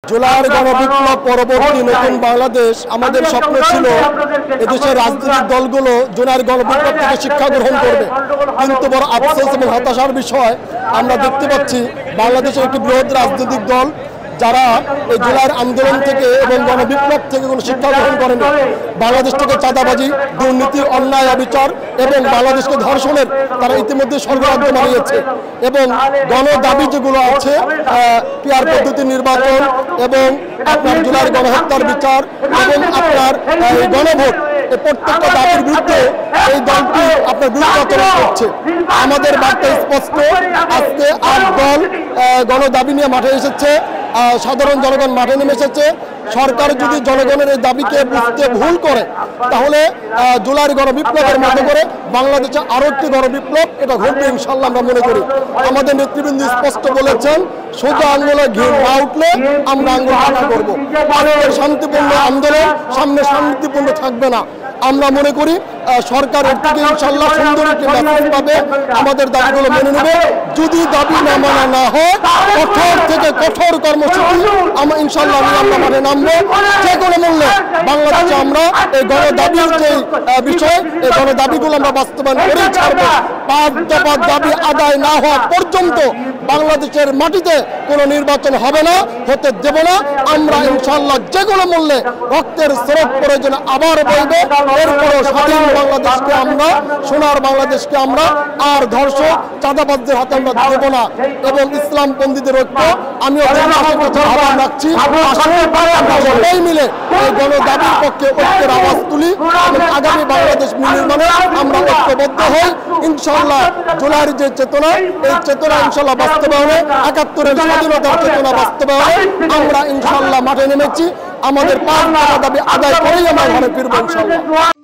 জুলাইয়ের গণবিপ্লব পরবর্তী নতুন বাংলাদেশ আমাদের স্বপ্ন ছিল এদেশের রাজনৈতিক দলগুলো জুলাইয়ের গণবিপ্লব থেকে শিক্ষা গ্রহণ করবে, কিন্তু বড় আফসোস এবং হতাশার বিষয় আমরা দেখতে পাচ্ছি বাংলাদেশের একটি বৃহৎ রাজনৈতিক দল যারা এই জুলাইয়ের আন্দোলন থেকে এবং গণবিপ্লব থেকে কোনো শিক্ষা গ্রহণ করেনি। বাংলাদেশ থেকে চাঁদাবাজি, দুর্নীতি, অন্যায়, অবিচার এবং বাংলাদেশকে ধর্ষণের তারা ইতিমধ্যে স্বর্গরাজ্য বানিয়েছে এবং গণদাবি যেগুলো আছে পিয়ার পদ্ধতি নির্বাচন এবং আপনার জুলাইয়ের গণহত্যার বিচার এবং আপনার গণভোট, এই প্রত্যেকটা দাবির বিরুদ্ধে এই দলটি আপনার বিরুদ্ধে আচরণ করছে। আমাদের বার্তা স্পষ্ট, আজকে ৮ দল গণদাবি নিয়ে মাঠে এসেছে, সাধারণ জনগণ মাঠে নেমে এসেছে। সরকার যদি জনগণের এই দাবিকে বুঝতে ভুল করে তাহলে জুলাইয়ের গণবিপ্লবের মতো করে বাংলাদেশে আরও একটি গণবিপ্লব এটা ঘটবে ইনশাল্লাহ আমরা মনে করি। আমাদের নেতৃবৃন্দ স্পষ্ট বলেছেন সোজা আঙ্গুলে ঘিরে না উঠলে আমরা আঙ্গুল হাঁটা করবো। আজকের শান্তিপূর্ণ আন্দোলন সামনে শান্তিপূর্ণ থাকবে না। আমরা মনে করি সরকার এর থেকে ইনশাল্লাহ সুন্দর একটি মেসেজ পাবে, আমাদের দাবিগুলো মেনে নেবে। যদি দাবি না মানা না হয় কঠোর থেকে কঠোর কর্মসূচি আমরা ইনশাল্লাহ আমরা মানে নামবো। যে কোনো মূল্যে বাংলাদেশে আমরা এই গণদাবির যে বিষয়, এই গণদাবিগুলো আমরা বাস্তবায়ন করেই ছাড়বো। ৫ দফা দাবি আদায় না হওয়া পর্যন্ত বাংলাদেশের মাটিতে কোনো নির্বাচন হবে না, হতে দেব না। আমরা ইনশাল্লাহ যে কোনো মূল্যে রক্তের স্রোত প্রয়োজনে আবার বইবে। এরপরও স্বাধীন বাংলাদেশকে আমরা, সোনার বাংলাদেশকে আমরা আর ধর্ষক চাঁদাবাজদের হাতে আমরা দেব না। এবং ইসলামপন্থীদের ঐক্য আমিও দেশবাসীর কাছে আহ্বান রাখছি, সবাই মিলে এই গণদাবির পক্ষে ঐক্যের আওয়াজ তুলি এবং আগামী বাংলাদেশ নির্মাণে আমরা ঐক্যবদ্ধ হই। ইনশাল্লাহ জুলাইয়ের যে চেতনা, এই চেতনা ইনশাল্লাহ বাস্তবায়নে, ৭১-এর স্বাধীনতার চেতনা বাস্তবায়নে আমরা ইনশাল্লাহ মাঠে নেমেছি। আমাদের ৫ দফা দাবি আদায় করেই আমরা ঘরে ফিরবো ইনশাল্লাহ।